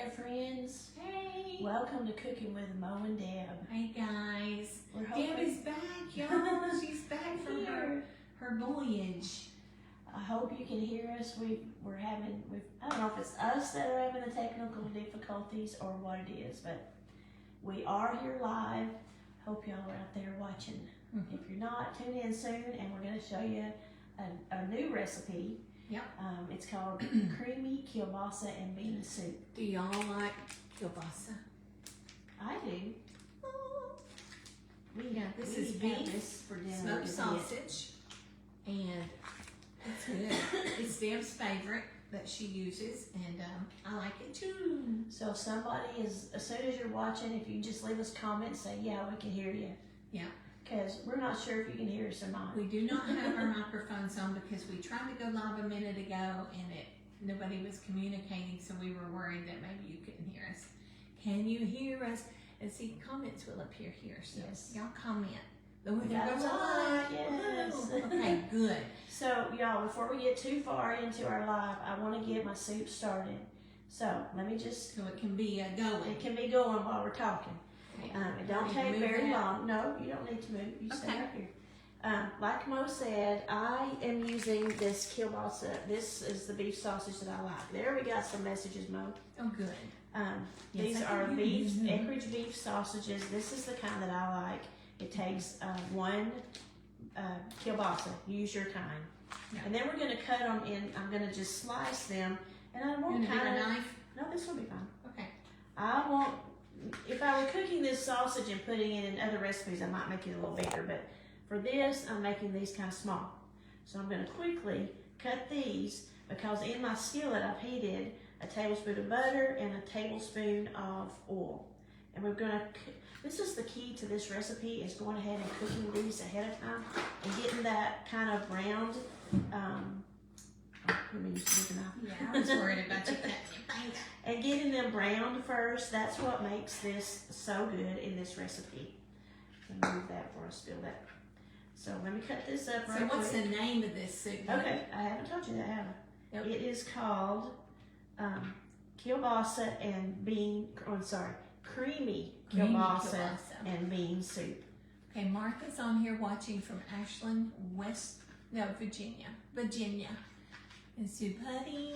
there, friends. Hey. Welcome to Cooking with Mo and Deb. Hey, guys. We're hoping... Deb is back, y'all. She's back from her voyage. I hope you can hear us. I don't know if it's us that are having the technical difficulties or what it is, but we are here live. Hope y'all are out there watching. Mm-hmm. If you're not, tune in soon, and we're going to show you a new recipe. Yep. It's called creamy kielbasa and bean soup. Do y'all like kielbasa? I do. This is beef, for dinner. smoked sausage, and it's good. It's Deb's favorite that she uses, and I like it too. So if somebody is, as soon as you're watching, if you just leave us a comment and say, yeah, we can hear you. Yeah. Because we're not sure if you can hear us or not. We do not have our microphones on because we tried to go live a minute ago and nobody was communicating, so we were worried that maybe you couldn't hear us. Can you hear us? And see, comments will appear here, so yes. Y'all comment. That's live. Yes. Okay, good. So y'all, before we get too far into our live, I want to get my soup started. So let me just... So it can be going. It can be going while we're talking. Okay. It don't take very long. No, you don't need to move. You stay right here. Like Mo said, I am using this kielbasa. This is the beef sausage that I like. There we got some messages, Mo. Oh, good. These are beef, Eckrich beef sausages. This is the kind that I like. It takes one kielbasa. Use your kind. Yeah. And then we're going to cut them in. I'm going to just slice them. And I won't kind of... knife? No, this will be fine. Okay. I won't... If I were cooking this sausage and putting it in other recipes, I might make it a little bigger. But for this, I'm making these kind of small. So I'm going to quickly cut these because in my skillet, I've heated a tablespoon of butter and a tablespoon of oil. And we're going to... This is the key to this recipe, is going ahead and cooking these ahead of time and getting that kind of browned... let me use the knife. Yeah, I was worried about you cutting your finger. And getting them browned first, that's what makes this so good in this recipe. Let me move that before I spill that. So let me cut this up right quick. So what's the name of this soup? Okay, I haven't told you that, have I? Yep. It is called kielbasa and creamy kielbasa and bean soup. Okay, Martha's on here watching from Ashland, Virginia. And Sue Putty,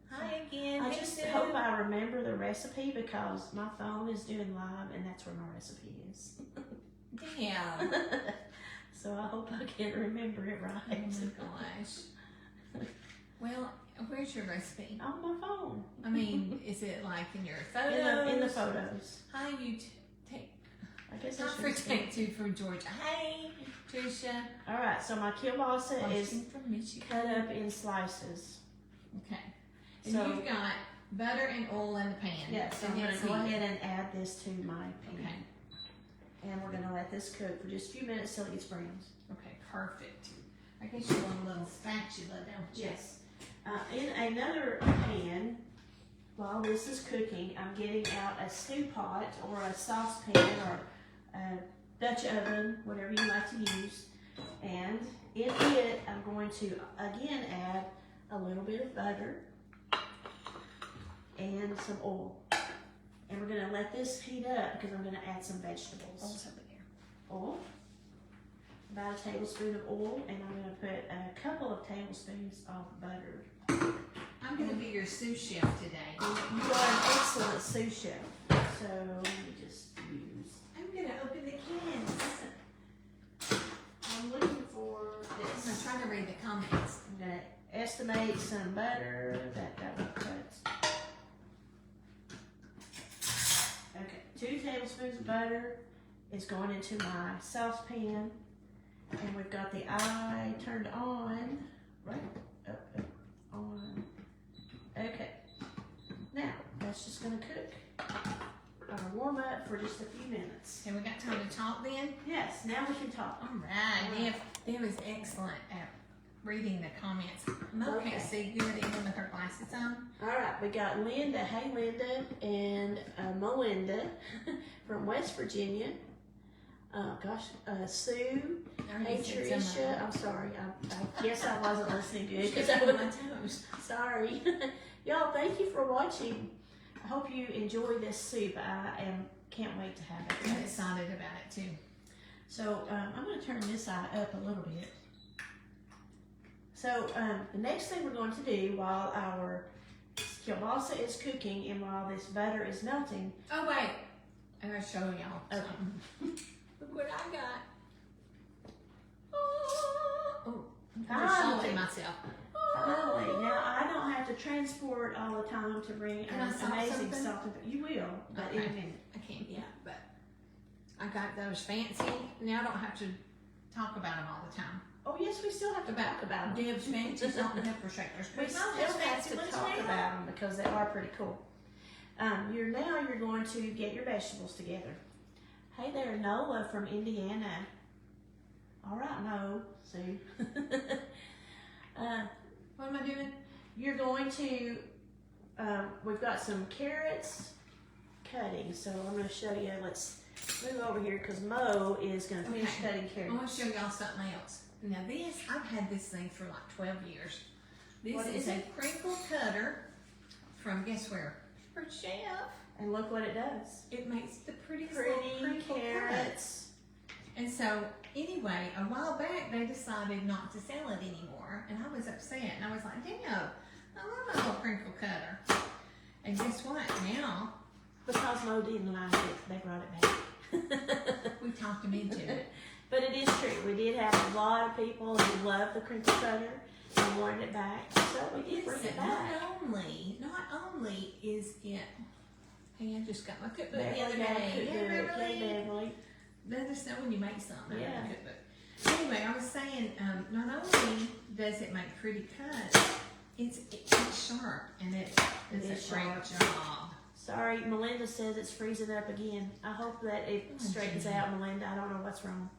hi again. I just hope I remember the recipe because my phone is doing live and that's where my recipe is. Damn. So I hope I can remember it right. Oh my gosh. Well, where's your recipe? On my phone. I mean, is it like in your photos? In the photos. Hi, you take. I guess time for take two from Georgia. Hey, Tricia. All right, so my kielbasa is from Michigan. cut up in slices. Okay. And so you've got butter and oil in the pan. Yes, so I'm going to go ahead and add this to my pan. Okay. And we're going to let this cook for just a few minutes till it gets browned. Okay, perfect. I guess you want a little spatula, don't you? Yes. In another pan, while this is cooking, I'm getting out a stew pot or a saucepan or a Dutch oven, whatever you like to use. And in it, I'm going to again add a little bit of butter and some oil. And we're going to let this heat up because I'm going to add some vegetables. Oil's over there. Oil. About a tablespoon of oil, and I'm going to put a couple of tablespoons of butter. I'm going to be your sous chef today. You are an excellent sous chef. So let me just use... I'm going to open the cans. I'm looking for this. I'm trying to read the comments. I'm going to estimate some butter that will cut. Okay, 2 tablespoons of butter is going into my saucepan. And we've got the eye turned on, right? Up, on. Okay. Now, that's just going to cook. I'm going to warm up for just a few minutes. And we got time to talk then? Yes, now we can talk. All right. Deb was excellent at reading the comments. Mo can't see good even with her glasses on. All right, we got Linda. Hey, Linda. And Melinda from West Virginia. Oh gosh, Sue, hey Tricia, I'm sorry, I guess I wasn't listening good because I was on my toes. Sorry. Y'all, thank you for watching. I hope you enjoy this soup. Can't wait to have it. I'm excited about it too. So I'm going to turn this side up a little bit. So the next thing we're going to do while our kielbasa is cooking and while this butter is melting. Oh wait, I'm going to show y'all Okay. something. Look what I got. Oh, I'm Finally. salting myself. Finally, now I don't have to transport all the time to bring Can I salt amazing something? salt. You will, but in a Okay. minute. I can't yet, but I got those fancy. Now I don't have to talk about them all the time. Oh yes, we still have to talk about them. Deb's fancy salt and pepper shakers. We still have to talk about them because they are pretty cool. You're going to get your vegetables together. Hey there, Nola from Indiana. All right, no, Sue. What am I doing? You're going to. We've got some carrots cutting, so I'm going to show you. Let's move over here because Mo is going to finish Okay. cutting I carrots. want to show y'all something else. Now this, I've had this thing for like 12 years. This What is is a it? crinkle cutter from, guess where? For Chef. And look what it does. It makes the prettiest Pretty little crinkle carrots. And so, anyway, a while back they decided not to sell it anymore, and I was upset. And I was like, "Damn, I love a little crinkle cutter." And guess what? Now Because Mo didn't like it, they brought it back. we talked them into it. But it is true. We did have a lot of people who loved the crinkle cutter and wanted it back, so we did bring Listen, it back. not only is it. Hey, I just got my cookbook the Beverly other got a day. cookbook. Hey, Yay, Beverly. Beverly. Let us know when you make something out Yeah. of the cookbook. Anyway, I was saying, not only does it make pretty cuts, it's sharp and it does is a great sharp. job. Sorry, Melinda says it's freezing up again. I hope that it Oh, straightens gee. out, Melinda. I don't know what's wrong.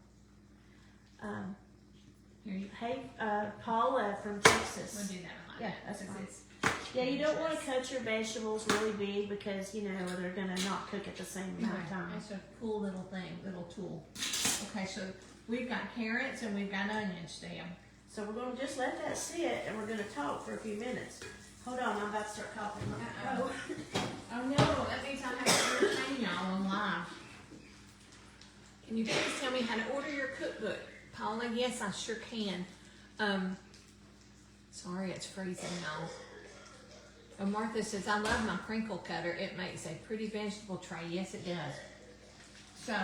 Here, you Hey, Paula from we'll Texas. do that one. Yeah, that's because fine. it's Yeah, you don't want to cut your vegetables really big because, they're going to not cook at the same amount of time. It's a cool little thing, little tool. Okay, so we've got carrots and we've got onions down. So we're going to just let that sit and we're going to talk for a few minutes. Hold on, I'm about to start coughing. Uh-oh. Oh no, that means I have to entertain y'all on live. Can you please tell me how to order your cookbook? Paula, yes, I sure can. Sorry, it's freezing y'all. Oh, Martha says, I love my crinkle cutter. It makes a pretty vegetable tray. Yes, it does. So,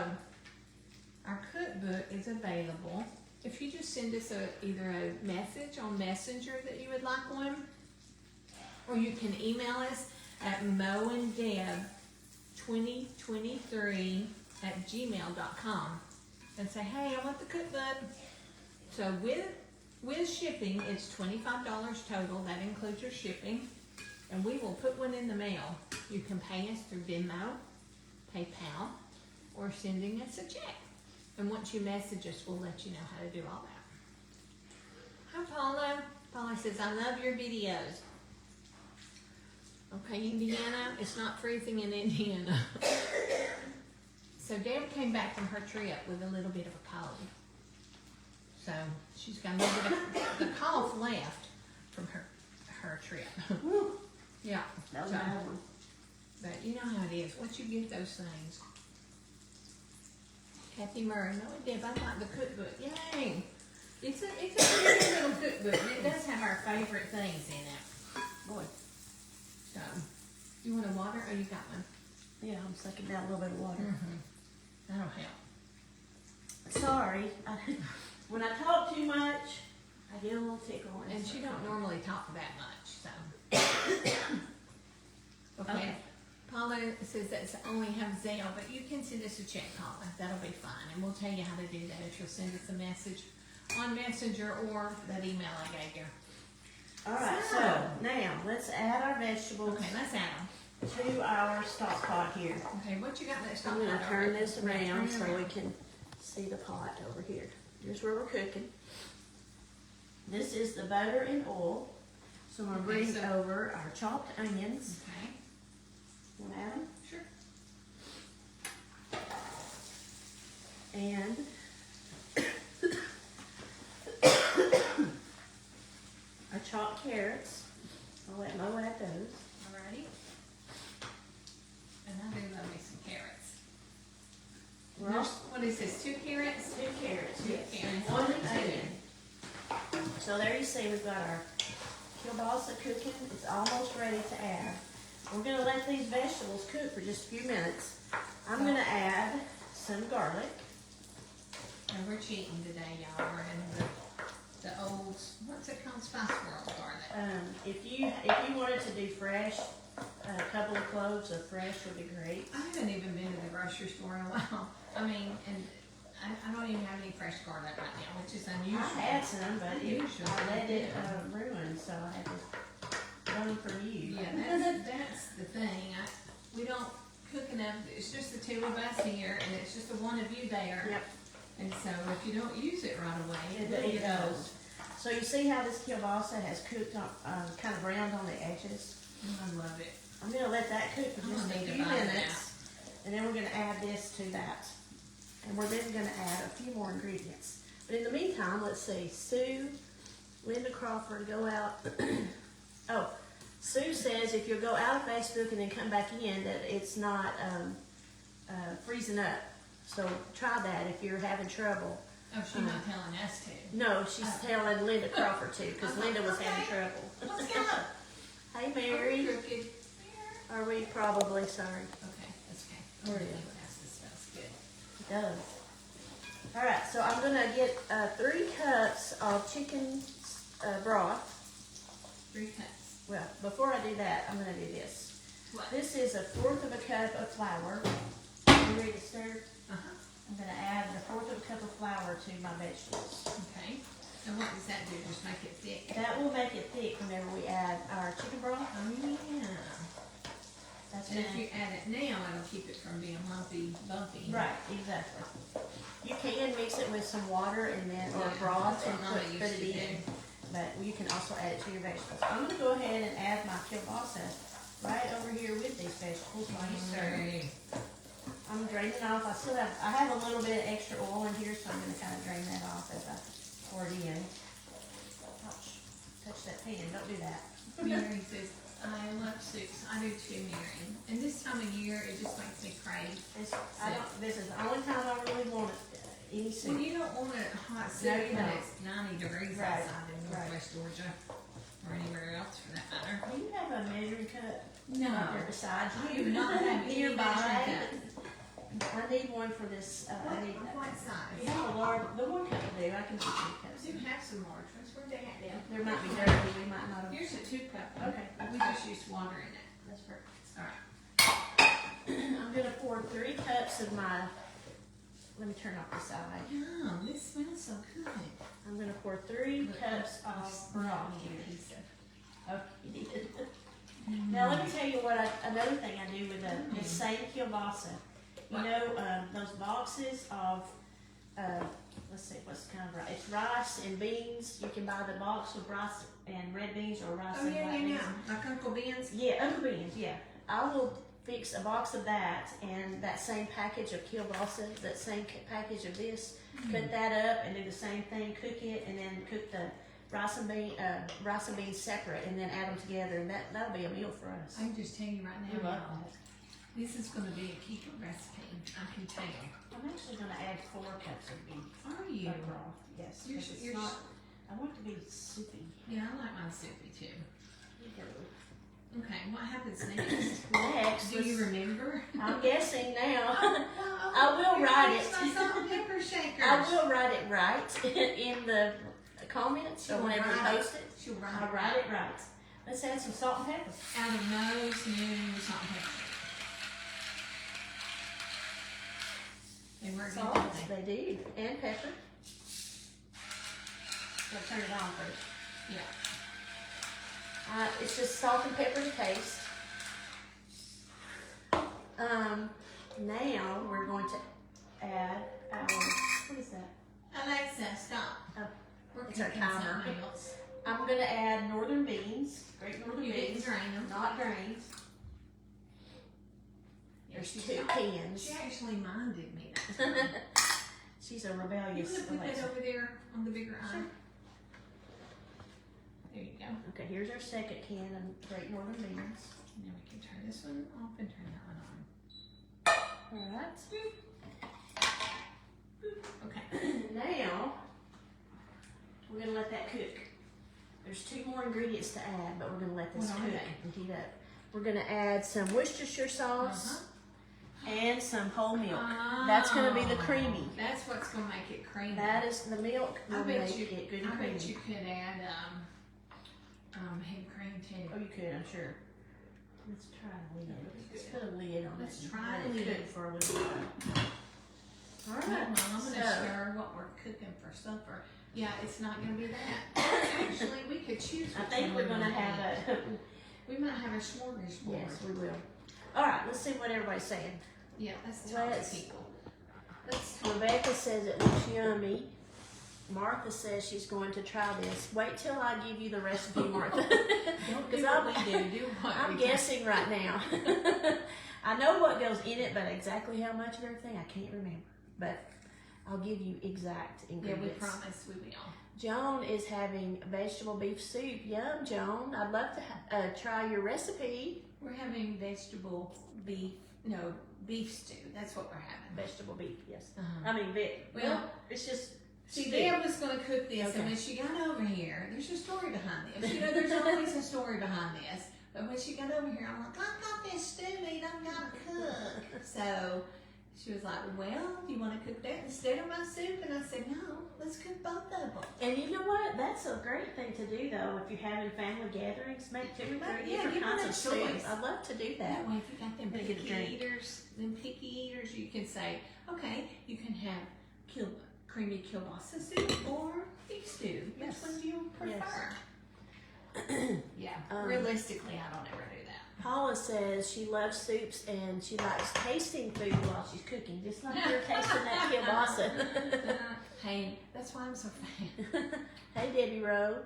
our cookbook is available. If you just send us either a message on Messenger that you would like one, or you can email us at moanddeb2023@gmail.com and say, hey, I want the cookbook. So with shipping, it's $25 total. That includes your shipping. And we will put one in the mail. You can pay us through Venmo, PayPal, or sending us a check. And once you message us, we'll let you know how to do all that. Hi, Paula. Paula says, I love your videos. Okay, Indiana, it's not freezing in Indiana. So Deb came back from her trip with a little bit of a cold. So she's got a little bit of the cough left from her trip. Woo, Yeah. that was So, a bad one. but you know how it is. Once you get those things. Kathy Murray, no, Deb, I like the cookbook. Yay! It's a pretty good little cookbook. And it does have our favorite things in it. Boy, So, you want a water? Oh, you got one. yeah, I'm sucking down a little bit of water. Mm-hmm. That'll help. Sorry, when I talk too much, I get a little tickle. And she don't normally talk that much, so. Okay. Okay. Paula says that's only have Zelle, but you can send us a check, Paula. That'll be fine, and we'll tell you how to do that if you'll send us a message on Messenger or that email I gave you. All right, so now let's add our vegetables Okay, let's add them. to our stock pot here. Okay, what you got in that stock I'm going pot to turn over? this around Turn it so around. we can see the pot over here. Here's where we're cooking. This is the butter and oil. So I'm going to Okay, bring so- over our chopped onions. Okay, Want to add them? sure. And our chopped carrots. I'll let Mo add those. Alrighty. see, we've got our kielbasa cooking. It's almost ready to add. We're gonna let these vegetables cook for just a few minutes. I'm gonna add some garlic. And we're cheating today, y'all. We're in the old, what's it called, Spice World garlic. If you wanted to do fresh, a couple of cloves of fresh would be great. I haven't even been to the grocery store in a while. I mean, and I don't even have any fresh garlic right now, which is unusual. I had some, but Unusual. I let it ruin, so I had to run from you. Yeah, that's the thing. We don't cook enough. It's just the two of us here, and it's just the one of you there. Yep. And so if you don't use it right away, It does. So you see how this kielbasa has cooked on, kind of browned on the edges? I love it. I'm gonna let that cook for I'm just a gonna need to few buy it minutes, and then we're gonna add this to that. And we're then gonna add a few more ingredients. But in the meantime, let's see, Sue, Linda Crawford, go out. Oh, Sue says if you'll go out of Facebook and then come back in, that it's not freezing up. So try that if you're having trouble. Oh, she's not telling us to. No, she's telling Linda Crawford to, because Linda was having trouble. Let's go. Hey, Mary. Crooked. Are we probably sorry? Okay, that's okay. Where Really, is it? this smells good. It does. All right, so I'm gonna get 3 cups of chicken broth. 3 cups. Well, before I do that, I'm gonna do this. What? This is 1/4 of a cup of flour. You ready to stir? Uh-huh. I'm gonna add 1/4 of a cup of flour to my vegetables. Okay. And what does that do? Just make it thick? That will make it thick whenever we add our chicken broth. Oh, yeah. That's And if gonna- you add it now, it'll keep it from being lumpy, bumpy. Right, exactly. You can mix it with some water and then, or Yeah, broth that's and what Mama put used it to in. do. But you can also add it to your vegetables. I'm gonna go ahead and add my kielbasa right over here with these vegetables while you stir. Okay. I'm draining off. I have a little bit of extra oil in here, so I'm gonna kind of drain that off as I pour it in. Ouch, touch that pan, don't do that. Mary says, I love soups. I do too, Mary. And this time of year, it just makes me crave. This is the only time I really want any Well, soup. you don't want a hot soup No, you when don't. it's 90 degrees Right, outside in right. Northwest Georgia, or anywhere else for that matter. Do you have a measuring cup No. right there beside I you? do not have any Nearby. measuring I need one for this, I need. What You size? have a large, the one cup will do, I can get 2 cups. I do have some large ones. Where'd they at now? There might be dirty, we might not have. Here's a 2-cup one. Okay. We just used water in it. That's perfect. All right. I'm gonna pour 3 cups of my, let me turn off the side. Yum, this smells so good. I'm gonna pour 3 cups of broth. Pizza. Oh, you did. Now let me tell you what another thing I do with the same kielbasa. You What? know, those boxes of, let's see, what's kind of rice? It's rice and beans. You can buy the box with rice and red beans or rice Oh, and yeah, black yeah, beans. yeah. Like Uncle Ben's? Yeah, Uncle Beans, yeah. I will fix a box of that and that same package of kielbasa, that same package of this, cut that up and do the same thing, cook it, and then cook the rice and beans separate, and then add them together, and that'll be a meal for us. I can just tell you right We now, love y'all, that. this is going to be a keeper recipe. I can tell. I'm actually gonna add 4 cups of beef. Are you? Of broth, yes. You're- 'Cause it's you're- not, I want it to be soupy. Yeah, I like mine soupy too. Okay. Okay, what happens next? Next, Do you remember? I'm guessing now. Oh, I will here write comes it. my salt and pepper shakers. I will write it right in the comments, or She'll whenever we write it. post it. She'll write I'll it. write it right. Let's add some salt and pepper. Out of nose, new salt and pepper. They work Salt, differently. they do, and pepper. We'll turn it on first. Yeah. It's just salt and pepper to taste. Now we're going to add our, what is that? Alexa, stop. Oh, We're it's our cooking timer. something else. I'm going to add northern beans, great northern You didn't beans, drain them. not drained. Yeah, There's she's 2 not- cans. She actually minded me that time. She's a You rebellious want to put that Alexa. over there on the bigger eye? Sure. There you go. Okay, here's our 2nd can of great northern beans. Now we can turn this one off and turn that one on. All right. Okay. Now we're gonna let that cook. ingredients to add, but we're gonna let this What are cook they? and heat up. We're gonna add some Worcestershire sauce and some whole milk. That's gonna be the creamy. That's what's gonna make it creamy. That is the milk. I Will bet make you. it good I and creamy. bet you could add heavy cream too. Oh, you could, I'm sure. Let's try a lid. Let's put a lid on Let's it. try Let a it lid. cook for a little while. All Come right. on, I'm gonna So- share what we're cooking for supper. Yeah, it's not gonna be that. Actually, we could choose. I which think one we're we gonna want. have a. We might have a smorgasbord. Yes, we will. All right. Let's see what everybody's saying. Yeah, let's talk Let's- to people. Let's talk. Rebecca says it looks yummy. Martha says she's going to try this. Wait till I give you the recipe, Martha. Don't do I'm, what we do. Do what I'm we do. guessing right now. I know what goes in it, but exactly how much of everything I can't remember. But I'll give you exact Yeah, ingredients. we promise we will. Joan is having vegetable beef soup. Yum, Joan. I'd love to try your recipe. We're having beef stew. That's what we're having. Vegetable beef, yes. Uh-huh. I mean, Well, it's just. See, Deb was going to cook this, Okay. and when she got over here, there's a story behind this. You know, there's always a story behind this. But when she got over here, I'm like, I got this stew meat, I've got to cook. So she was like, well, do you want to cook that instead of my soup? And I said, no, let's cook both of them. And you know what? That's a great thing to do, though. If you're having family gatherings, make two or three Yeah, different give them kinds of that soup. choice. I'd love to do that. That way, if you got them Gonna get a drink. picky eaters, you can say, okay, you can have creamy kielbasa soup or beef stew. Which Yes. one do you prefer? Yeah, Um, realistically, I don't ever do that. Paula says she loves soups and she likes tasting food while she's cooking, just like you're tasting that kielbasa. Hey, that's why I'm so fat. Hey, Debbie Rowe.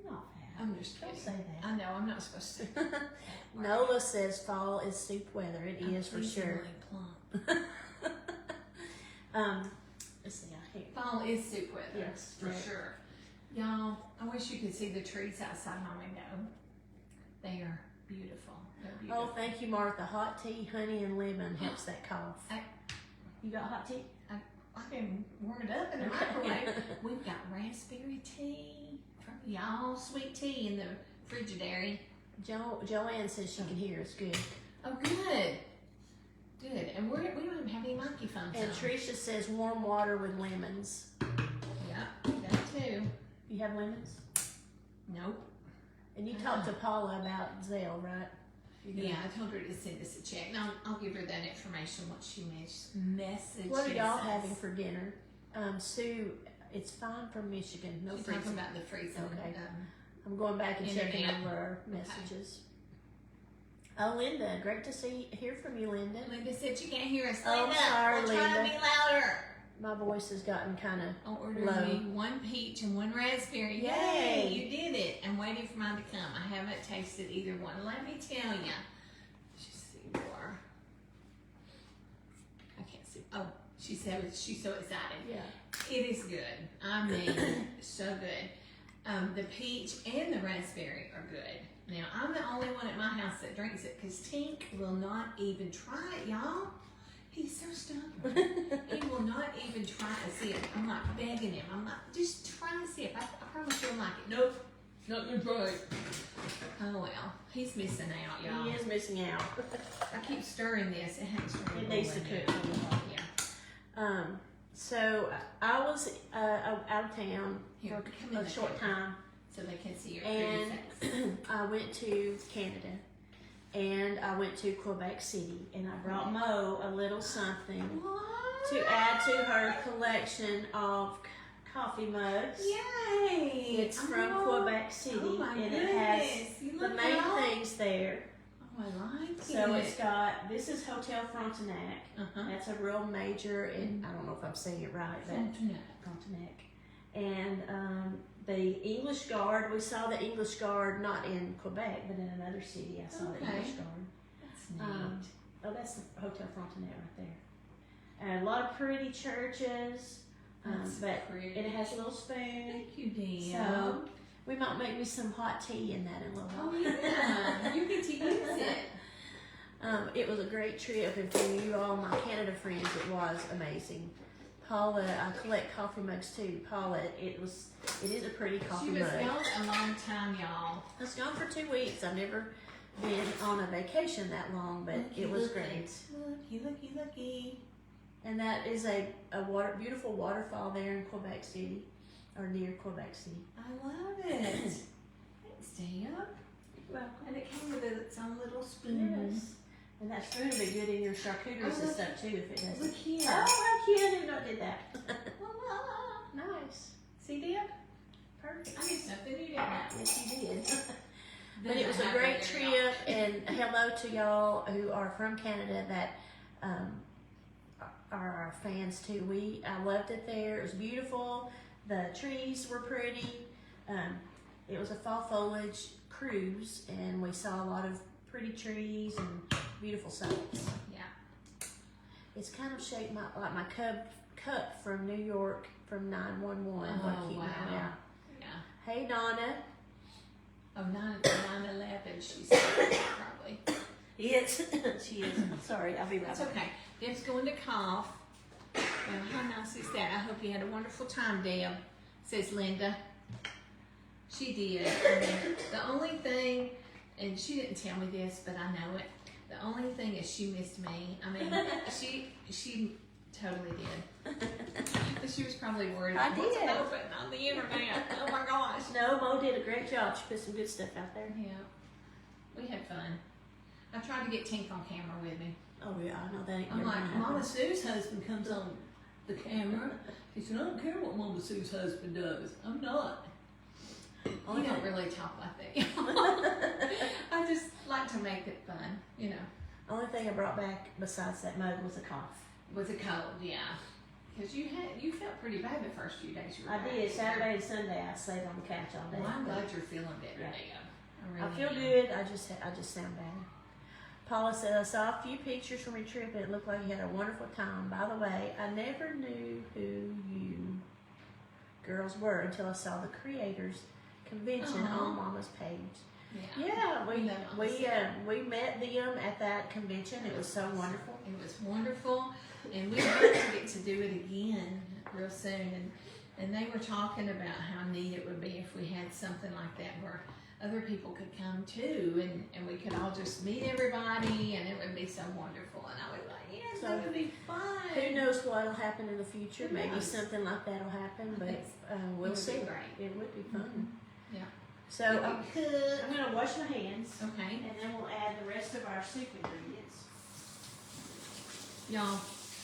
You're not fat. I'm just Don't kidding. say that. I know, I'm not supposed to. Nola says fall is soup weather. It is for sure. Plump. Let's see. I hate. Fall is soup weather. Yes, for right. sure. Y'all, I wish you could see the trees outside my window. They are beautiful. They're beautiful. Oh, thank you, Martha. Hot tea, honey, and lemon helps that cough. You got hot tea? I can warm it up in the microwave. We've got raspberry tea from y'all, sweet tea in the Frigidaire. Joanne says she can hear us good. Oh, good. Good. And we don't even have any microphones And on. Tricia says warm water with lemons. Yeah, that too. You have lemons? Nope. And you talked to Paula about Zelle, right? Yeah, I told her to send us a check. And I'll give her that information once she messages What are y'all us. having for dinner? Sue, it's fine from Michigan. No She's freezing. talking about the freezing. Okay. I'm going back and checking Internet. over our messages. Oh, Linda, great to hear from you, Linda. Linda said you can't hear us. Oh, Linda, sorry, we'll try to Linda. be louder. My voice has gotten kind of. I ordered Low. me one peach and one raspberry. Yay. Yay! You did it. I'm waiting for mine to come. I haven't tasted either one. Let me tell you. Let's see more. I can't see. Oh, she said she's so excited. Yeah. It is good. I mean, so good. The peach and the raspberry are good. Now, I'm the only one at my house that drinks it because Tink will not even try it, y'all. He's so stubborn. He will not even try a sip. I'm like begging him. I'm like, just try a sip. I promise you'll like it. Nope. Not gonna try it. Oh well. He's missing out, y'all. He is missing out. I keep stirring this. It hasn't stirred. It needs to cook. Yeah. So I was out of town Here, come for in a the short camera. time, So they can see your pretty and face. I went to Canada, and I went to Quebec City, and I brought Mo a little something What? to add to her collection of coffee mugs. Yay! It's from Quebec City, Oh my and goodness. it has You the look main at all- things there. Oh, I like So it. it's got, this is Hotel Frontenac. Uh-huh. That's a real major, and I don't know if I'm saying it right, but Frontenac. And the English Guard, we saw the English Guard not in Quebec, but in another city. I saw the Okay. English Guard. That's neat. Oh, that's the Hotel Frontenac right there. And a lot of pretty churches, That's but pretty. it has a little spoon. Thank you, Dee. So we might make me some hot tea in that in a little while. Oh yeah, you get to use it. It was a great trip, and for you all, my Canada friends, it was amazing. Paula, I collect coffee mugs too. Paula, it is a pretty coffee She was mug. gone a long time, y'all. I was gone for 2 weeks. I've never been on a vacation that long, but it was great. Looky. And that is a beautiful waterfall there in Quebec City, or near Quebec City. I love it. Thanks, Deb. Well, And it came with its own little spoon. yes. And that spoon will be good in your charcuteries and stuff too if it doesn't. Look here. Oh, how cute! I didn't know it did that. Nice. See, Deb? Perfect. I knew something you didn't know. Yes, you did. But it was a great trip, and hello to y'all who are from Canada that are our fans too. I loved it there. It was beautiful. The trees were pretty. It was a fall foliage cruise, and we saw a lot of pretty trees and beautiful sights. Yeah. It's kind of shaped like my cup from New York from 911. Oh, wow. Yeah. Yeah. Hey, Donna. Oh, 9/11, she said, probably. Yes, she is. Sorry, I'll be right That's back. okay. Deb's going to cough. Well, how nice is that? I hope you had a wonderful time, Deb, says Linda. She did. I mean, the only thing, and she didn't tell me this, but I know it. The only thing is she missed me. I mean, she totally did. But she was probably worried. I What's did. open on the internet? Oh my gosh. No, Mo did a great job. She put some good stuff out there. Yeah, we had fun. I tried to get Tink on camera with me. Oh yeah, I know that ain't I'm never like, gonna happen. Mama Sue's husband comes on the camera. He said, I don't care what Mama Sue's husband does. I'm not. Only He don't thing- really talk like that. I just like to make it fun, you know. Only thing I brought back besides that mug was a cough. With a cold, yeah. Because you felt pretty bad the first few days you were I back. did. Saturday and Sunday I stayed on the couch all day. Well, I'm glad you're feeling better, Yeah. Deb. I really feel am. good. I just sound bad. Paula said, I saw a few pictures from your trip and it looked like you had a wonderful time. By the way, I never knew who you girls were until I saw the creators convention on Mama's page. Yeah. Yeah, We we met them at that convention. It was so wonderful. It was wonderful, and we hope to get to do it again real soon. And they were talking about how neat it would be if we had something like that where other people could come too, and we could all just meet everybody, and it would be so wonderful. And I was like, yes, that would be fun. Who knows what'll happen in the future? Who Maybe knows? something like that'll happen, but we'll would be see. great. It would be fun. Yeah. So I'm gonna wash my hands, Okay, and then we'll add the rest of our soup ingredients. y'all.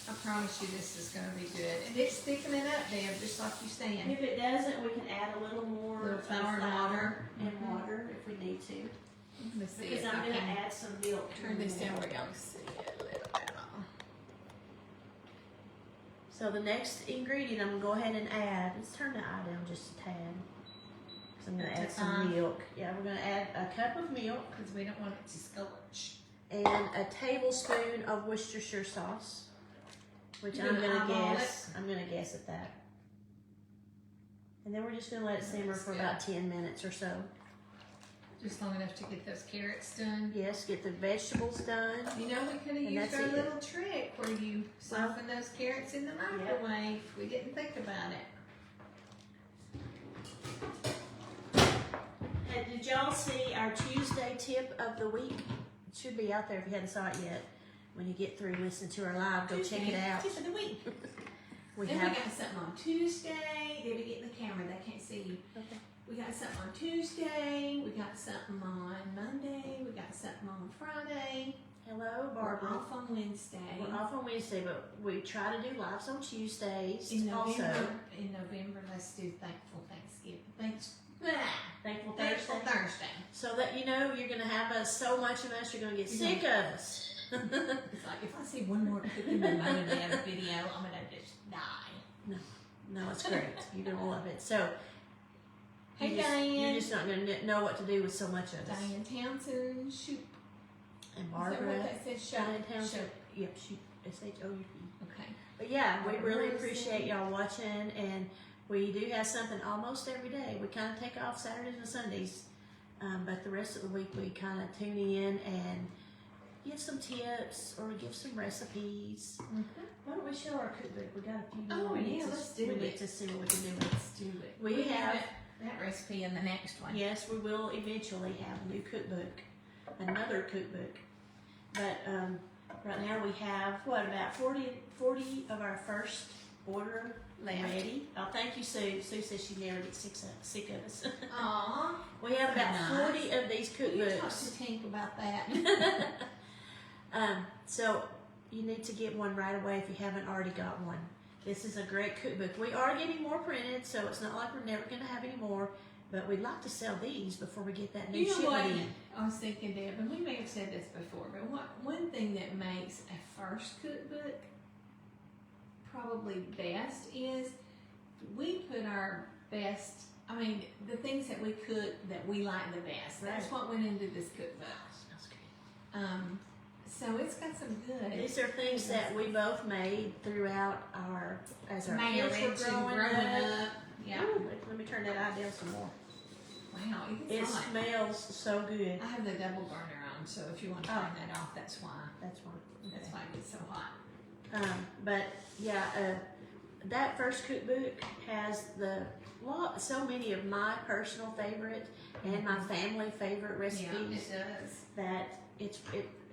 I promise you this is going to be good. And it's thickening up, Deb, just like you saying. If it doesn't, we can add a little more Little flour and water. and water if we need to. Let's see Because if I'm I gonna can add some milk. turn this down where y'all can see it a little bit. So the next ingredient I'm gonna go ahead and add, let's turn the eye down just a tad. Because I'm gonna add some milk. Yeah, we're gonna add a cup of milk Because we don't want it to scorch. and a tablespoon of Worcestershire sauce. Which You're I'm gonna gonna eyeball guess. I'm gonna guess at that. And then we're just gonna let it simmer That's for good. about 10 minutes or so. Just long enough to get those carrots done. Yes, get the vegetables done. You know, we could have And used that's our it. little trick where you soften those carrots in the microwave. We didn't think about it. Did y'all see our Tuesday tip of the week? It should be out there if you hadn't saw it yet. When you get through listening to our live, go check it out. Tip of the week. We Then have. we got something on Tuesday. Did we get in the camera? They can't see you. Okay. We got something on Tuesday. We got something on Monday. We got something on Friday. Hello, We're Barbara. off on Wednesday. We're off on Wednesday, but we try to do lives on Tuesdays. In also, November, let's do Thankful Thanksgiving. Thankful Thankful Thursday. Thursday. So that you know you're gonna have us so much of us, you're gonna get sick of us. It's like if I see one more cooking with mom and dad video, I'm gonna just die. No, it's great. You're gonna love it. So, Hey, you're Diane. just not gonna know what to do with so much of us. Diane Townsend, shoot. And Is that Barbara, what that says? Shoot. Diane Townsend. Shoot. Yep, shoot. SHOUP. Okay. But yeah, we Barbara really Wilson. appreciate y'all watching, and we do have something almost every day. We kind of take off Saturdays and Sundays, but the rest of the week we kind of tune in and give some tips or give some recipes. Why don't we show our cookbook? We got a few more. Oh yeah, let's do we it. need to see what we can do. Let's do it. We have that recipe in the next one. Yes, we will eventually have a new cookbook, another cookbook. But right now we have, what, about 40 of our first order ready. Oh, thank you, Sue. Sue says she never gets sick of us. Aww. We have about 40 of these You talk cookbooks. to Tink about that. So you need to get one right away if you haven't already got one. This is a great cookbook. We are getting more printed, so it's not like we're never going to have any more. But we'd like to sell these before we get that new You know what? shipment in. I was thinking, Deb, and we may have said this before, but one thing that makes a first cookbook probably best is we put our best, I mean, the things that we cook that we like the best. That's Right. what went into this cookbook. Smells good. So it's got some good. These are things that we both made throughout as our kids were Marriage and growing up. Yeah. Ooh, let me turn that eye down some more. Wow, It it's hot. smells so good. I have the double burner on, so if you want to turn that off, that's why. That's one. That's why it gets so hot. But yeah, that first cookbook has so many of my personal favorite and my family favorite recipes Yeah, it does. that it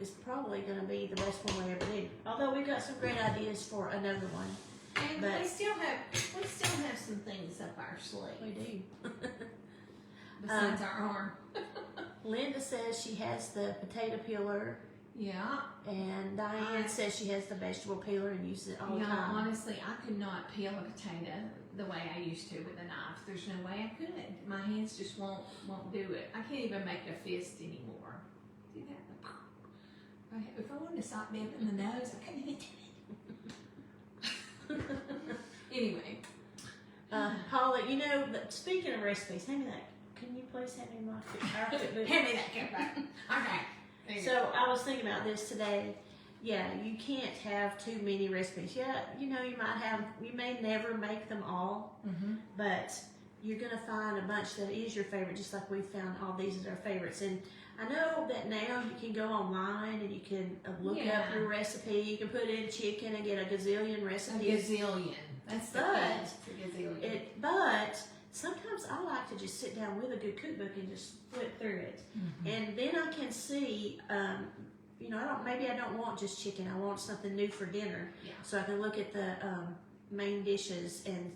is probably going to be the best one we ever do. Although we've got some great ideas for another one. And But- we still have some things up our sleeve We do. besides our arm. Linda says she has the potato peeler, Yeah. and Diane says she has the vegetable peeler and uses it all the time. Honestly, I could not peel a potato the way I used to with a knife. There's no way I could. My hands just won't do it. I can't even make a fist anymore. Do that. If I wanted to sock Deb in the nose, I couldn't even do it. Anyway. Paula, speaking of recipes, hand me that. Can you please hand me our cookbook? Hand me that cookbook. Okay. So I was thinking about this today. Yeah, you can't have too many recipes. Yeah, you may never make them all, but you're going to find a bunch that is your favorite, just like we found all these as our favorites. And I know that now you can go online and you can look up your recipe. You can put in chicken and get a gazillion recipes. A gazillion. That's the But thing. It's a gazillion. But sometimes I like to just sit down with a good cookbook and just flip through it, and then I can see. Maybe I don't want just chicken. I want something new for dinner. Yeah. So I can look at the main dishes and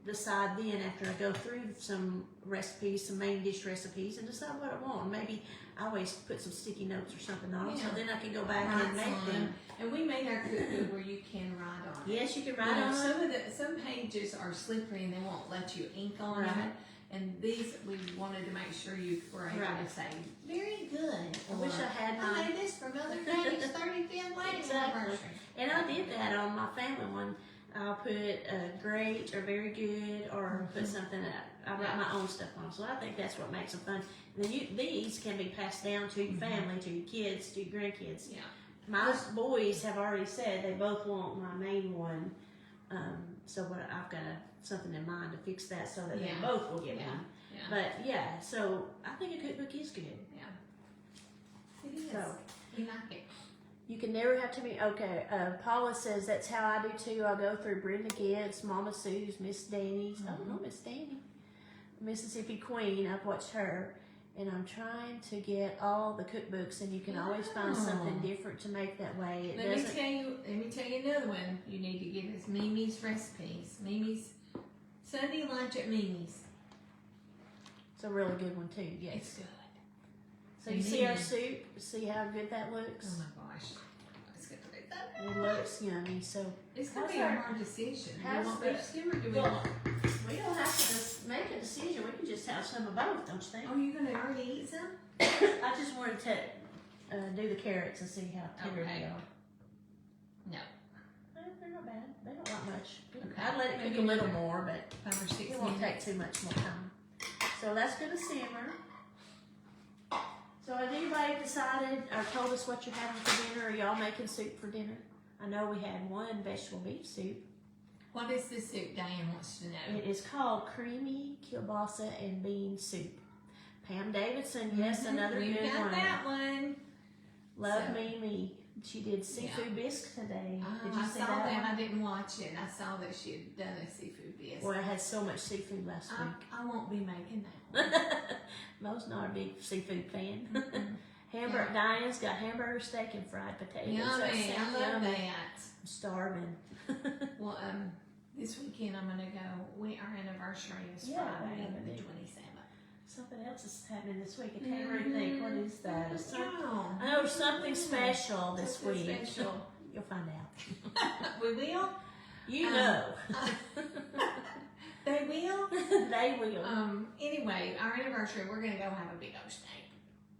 decide then after I go through some recipes, some main dish recipes, and decide what I want. Maybe I always put some sticky notes or something on, so then I can go back and make them. And we made our cookbook where you can write on it. Yes, you can write on them. Some pages are slippery and they won't let you ink on it. And these, we wanted to make sure you were able to say, very good. I wish I had I mine. made this for Mother Granny's 35th wedding Exactly. anniversary. And I did that on my family one. I'll put great or very good, or put something that I write my own stuff on. So I think that's what makes them fun. And then these can be passed down to your family, to your kids, to your grandkids. Yeah. My boys have already said they both want my main one. So I've got something in mind to fix that so that they both will get one. Yeah. But yeah, so I think a cookbook is good. Yeah. It is. So We like it. you can never have too many. Okay, Paula says that's how I do too. I'll go through Brenda Gibbs, Mama Sue's, Miss Danny's. Oh no, Miss Danny, Mississippi Queen. I've watched her, and I'm trying to get all the cookbooks, and you can always find something different to make that way. Let me tell you another one you need to get is Mimi's recipes. Mimi's Sunday lunch at Mimi's. It's a really good one too. Yes. It's good. So you see our soup. See how good that looks. Oh my gosh. It's gonna be so good. It looks yummy. So It's gonna How's be a our- hard decision. Do we how's want the- beef stew or do we Well, want? we don't have to just make a decision. We can just have some of both, don't you think? Oh, you're gonna already eat some? I just wanted to do the carrots and see how tender Okay. they are. No. They're not bad. They don't like much. Okay. I'd let it cook Maybe a little another more, but 5 or 6 it won't take minutes. too much more time. So that's going to simmer. So has anybody decided or told us what you're having for dinner? Are y'all making soup for dinner? I know we had one vegetable beef soup. What is this soup Diane wants to know? It is called creamy kielbasa and bean soup. Pam Davidson, yes, another We've good got one. that one. Love So- me. She did seafood bisque today. Did you I see saw that? that. one? I didn't watch it. I saw that she had done a seafood bisque. Well, I had so much seafood last week. I won't be making that one. Mo's not a big seafood fan. Mm-mm. Diane's got hamburger steak and fried potatoes. Yummy. That I sounds love yummy. that. I'm starving. Well, this weekend I'm gonna go. Our anniversary is Yeah, Friday, we have a the big- 27th. Something else is happening this week. I can't really think. What is that? Oh, I know there's something special this something week. special. You'll find out. We will. You know. They will. They will. Anyway, our anniversary, we're gonna go have a big old steak.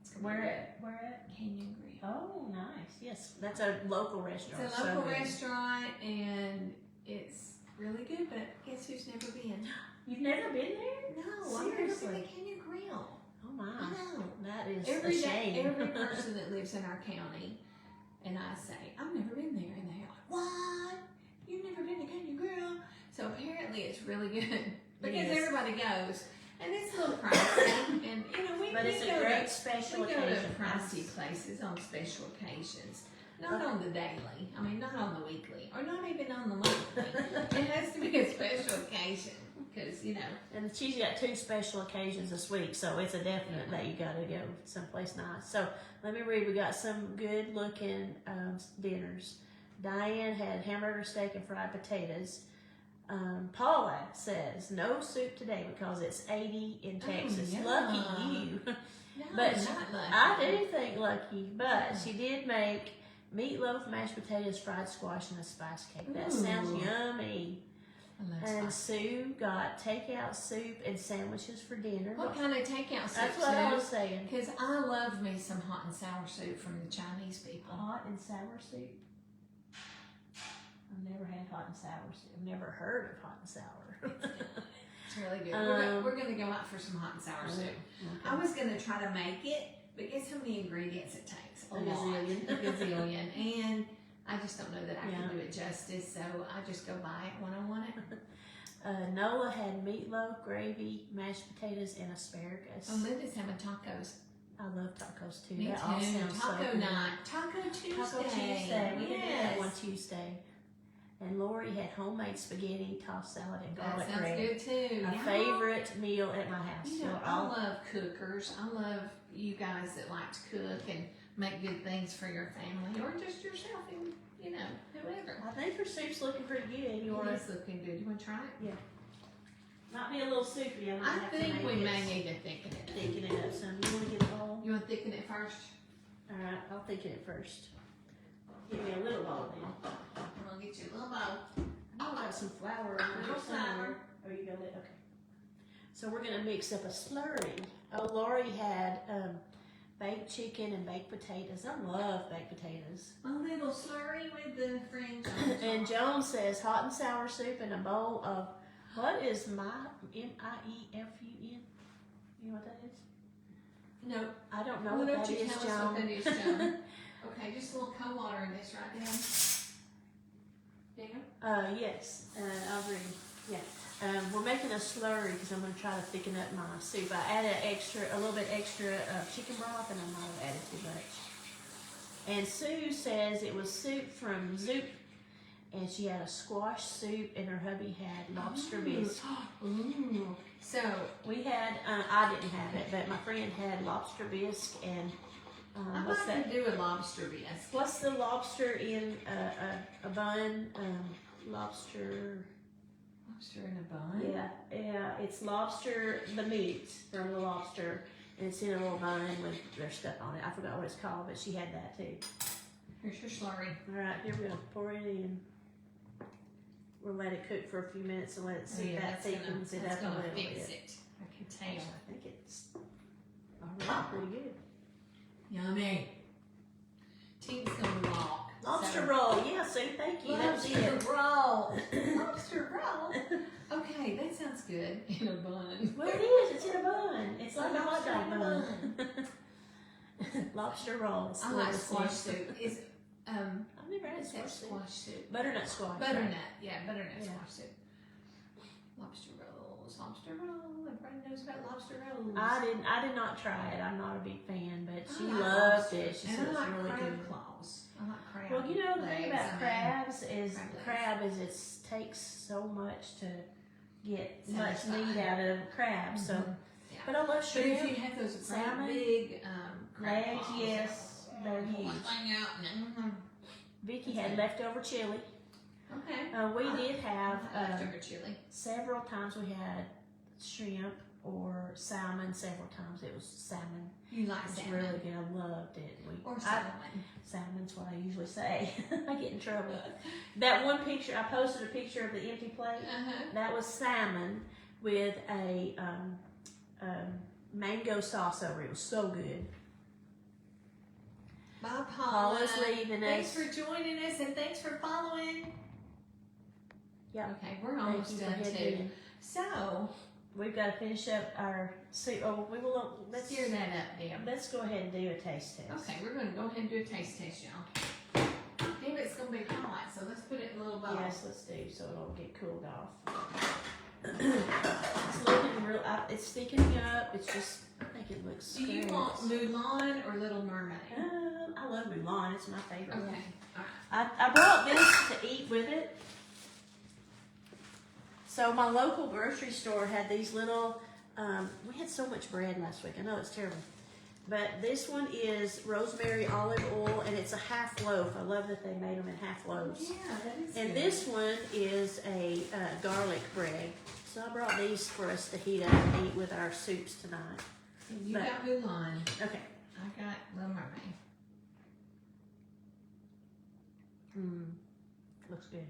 It's gonna be Where good. at? Where at? Canyon Grill. Oh, nice. Yes, that's a local restaurant. It's a local so good. restaurant, and it's really good. But guess who's never been? You've never been there? No, I've never been Seriously? to Canyon Grill. Oh my. I know. That is Every a day, shame. every person that lives in our county, and I say, I've never been there, and they're like, what? You've never been to Canyon Grill? So apparently it's really good because Yes. everybody goes, and it's a little pricey, and you know But it's a great special we go to occasion. pricey places on special occasions. Not on the daily. I mean, not on the weekly, or not even on the monthly. It has to be a special occasion because you know. And she's got 2 special occasions this week, so it's a definite that you got to go someplace nice. So let me read. We got some good looking dinners. Diane had hamburger steak and fried potatoes. Paula says no soup today because it's 80 in Texas. yeah. Lucky you. No, But not lucky. I do think lucky, but she did make meatloaf, mashed potatoes, fried squash, and a spice cake. That sounds Ooh. yummy. I love And spicy. Sue got takeout soup and sandwiches for dinner. What kind of takeout soup? That's what I was saying. Because I love me some hot and sour soup from the Chinese people. Hot and sour soup. I've never had hot and sour soup. I've never heard of hot and sour. It's really good. We're gonna go out for some hot and sour soup. I was gonna try to make it, but guess how many ingredients it takes? A gazillion. A gazillion. And I just don't know that I Yeah. can do it justice, so I just go buy it when I want it. Nola had meatloaf, gravy, mashed potatoes, and asparagus. Oh, Linda's having tacos. I love tacos too. Me That all too. sounds so Taco good. night. Taco Tuesday. Taco Tuesday. We did that one Yes. Tuesday. And Lori had homemade spaghetti, tossed salad, and That garlic sounds bread. good too. A Yeah. favorite meal at my house. You know, So I I'll- love cookers. I love you guys that like to cook and make good things for your family or just yourself and, you know, whoever. I think her soup's looking pretty good. You It want to? is looking good. You want to try it? Might be a little soupy. I might I have to think make we it may need to thicken it. thicken it up some. You want to get it all? You want to thicken it first? All right, I'll thicken it first. Give me a little bowl then. I'm going to get you a little bowl. I know I got some flour in there Little somewhere. flour. Oh, you got it? Okay. So we're gonna mix up a slurry. Oh, Lori had baked chicken and baked potatoes. I love baked potatoes. A little slurry with the fringe on top. And Joan says hot and sour soup in a bowl of what is M-I-E-F-U-N? You know what that is? No. I don't know Why what don't that you is, tell us Joan. what that is, Joan? Okay, just a little cold water in this right now. There. Yes, I'll read. Yeah. We're making a slurry because I'm going to try to thicken up my soup. I added a little bit extra chicken broth, and I might have added too much. And Sue says it was soup from Zoop, and she had a squash soup, and her hubby had lobster bisque. Ooh. So, We had, I didn't have it, but my friend had lobster bisque, and I what's like that? to do a lobster bisque. What's the lobster in a bun? Lobster. Lobster in a bun? Yeah, it's lobster, the meat from the lobster, and it's in a little bun with their stuff on it. I forgot what it's called, but she had that too. Here's your slurry. All right, here we go. Pour it in. We'll let it cook for a few minutes and let it see if that thickens it that's up a gonna little fix bit. it. I can tell. I think it's already pretty good. Yummy. Team's gonna walk. Lobster roll, yeah, Sue, thank you. That was Lobster it. roll. Lobster roll. Okay, that sounds good. In a bun. Well, it is. It's in a bun. It's like a hot Lobster dog in a bun. Lobster rolls. I like squash soup. Is I've never had what's that squash soup. squash soup? Butternut squash. Butternut. right? Yeah, butternut Yeah. squash soup. Lobster rolls. lobster roll. Everybody knows about lobster rolls. I did not try it. I'm not a big fan, but she I like loved lobster. it. She And said I it's like really crab good. claws. I like crab. Well, you know the thing legs, about crabs is crab legs. it takes so much to get Satisfying. much meat out of crabs. So, Yeah. but I love But shrimp. if you have those salmon, big crab legs, claws, yes, they're pull huge. that thing out and, Vicky had leftover chili. okay. We did have leftover chili. several times we had shrimp or salmon. Several times it was salmon. You like It's salmon. really good. I loved it. Or salmon. Salmon's what I usually say. I get in trouble. That one picture, I posted a picture of the empty plate. That was salmon with a mango sauce over it. It was so good. Bye, Paula. Paula's leaving Thanks us. for joining us and thanks for following. Yeah. Okay, we're almost done too. So, we've got to finish up our soup. Oh, we will. Let's stir that up, Deb. Let's go ahead and do a taste test. Okay, we're going to go ahead and do a taste test, y'all. Deb, it's going to be hot, so let's put it in a little bowl. Yes, let's do so it'll get cooled off. It's looking real. It's thickening up. It's just. I think it looks. Do you great. want Mulan or Little Mermaid? I love Mulan. It's my favorite. Okay, one. alright. I brought this to eat with it. So my local grocery store had these little. We had so much bread last week. I know it's terrible, but this one is rosemary olive oil, and it's a half loaf. I love that they made them in half loaves. Yeah, that is And good. this one is a garlic bread. So I brought these for us to heat up and eat with our soups tonight. And you but- got Mulan. Okay. I got Little Mermaid. Looks good.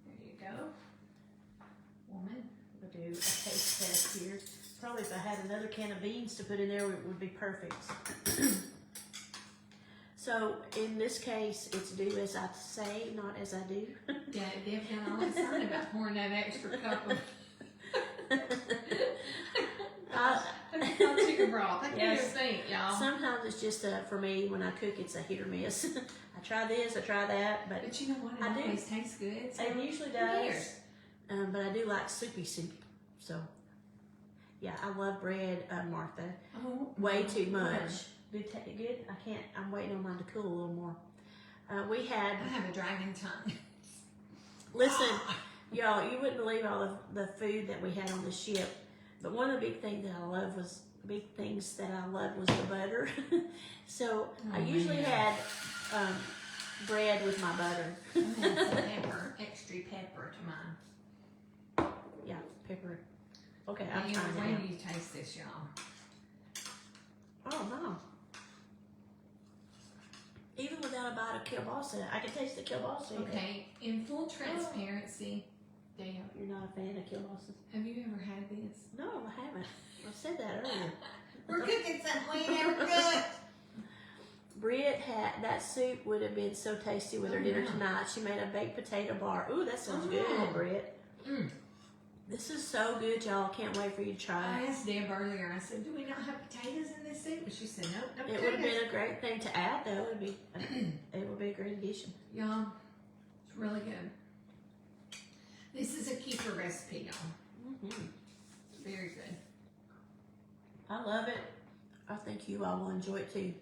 There you go. Woman. We'll do a taste test here. Probably if I had another can of beans to put in there, it would be perfect. So in this case, it's do as I say, not as I do. Yeah, Deb got all excited about pouring that extra cup of chicken broth. I can't Yes. even think, y'all. Sometimes it's just for me when I cook, it's a hit or miss. I try this, I try that, but But you know what? It I do. always tastes good. So it usually who does. cares? But I do like soupy soup. So yeah, I love bread, Martha. Oh, Way too much. Whatever. Good. I can't. I'm waiting on mine to cool a little more. We had. I have a dragon tongue. Listen, y'all, you wouldn't believe all of the food that we had on the ship. But one of the big things that I love was the butter. So I usually had bread with my butter. I had some pepper, extra pepper to mine. Yeah, pepper. Okay, Now, I'm trying when it do you taste this, y'all? out. Oh no. Even without a bite of kielbasa, I can taste the kielbasa. in it. Okay, in full transparency, Dale, You're not a fan of kielbasa? have you ever had this? No, I haven't. I said that earlier. We're cooking something we never cooked. Britt had that soup would have been so tasty with her dinner tonight. She made a baked potato bar. Ooh, that sounds good, Britt. Mm. This is so good, y'all. Can't wait for you to try I it. asked Deb earlier, I said, do we not have potatoes in this soup? And she said, nope, no It would have potatoes. been a great thing to add, though. It would be a great addition. Y'all, it's really good. This is a keeper recipe, y'all. Very good. I love it. I think you all will enjoy it too.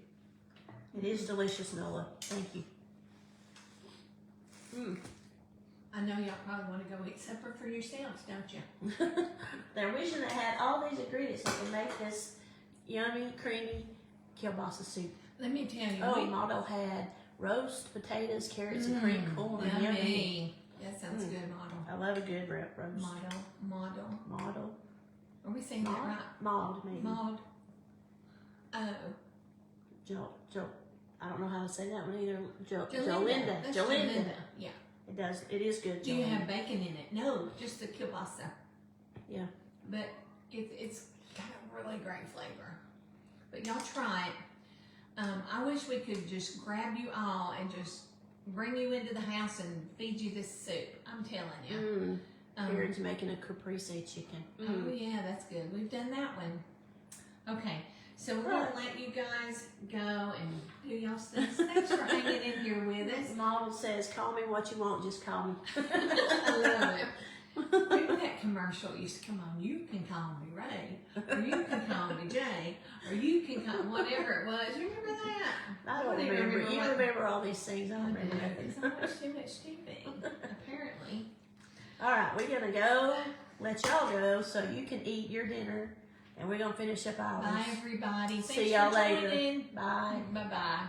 It is delicious, Nola. Thank you. I know y'all probably want to go eat supper for yourselves, don't you? They're wishing they had all these ingredients so they can make this yummy, creamy kielbasa soup. Let me tell you. Oh, Model had roast potatoes, carrots, and cream corn. Yummy. Yummy. That sounds good, Model. I love a good roast. Model. Are we saying that right? Maud, maybe. Maud. Oh. I don't know how to say that one either. Jolinda. That's Jolinda. Yeah. It does. It is good. Do you Jolinda. have bacon in it? No, just the kielbasa. Yeah. But it's got a really great flavor. But y'all try it. I wish we could just grab you all and just bring you into the house and feed you this soup. I'm telling you. Karen's making a caprese chicken. Oh yeah, that's good. We've done that one. Okay, so we're gonna let you guys go and do y'all stuff. Thanks for hanging in here with us. Model says, "Call me what you want, just call me." I love it. Remember that commercial used to come on, you can call me Ray, or you can call me Jay, or you can call whatever it was. You remember that? I don't remember. You remember all these things. I don't remember nothing. It's almost too much TV, apparently. All right, we're gonna go. Let y'all go so you can eat your dinner, and we're gonna finish up ours. Bye, everybody. See y'all later. Joining. Bye. Bye-bye.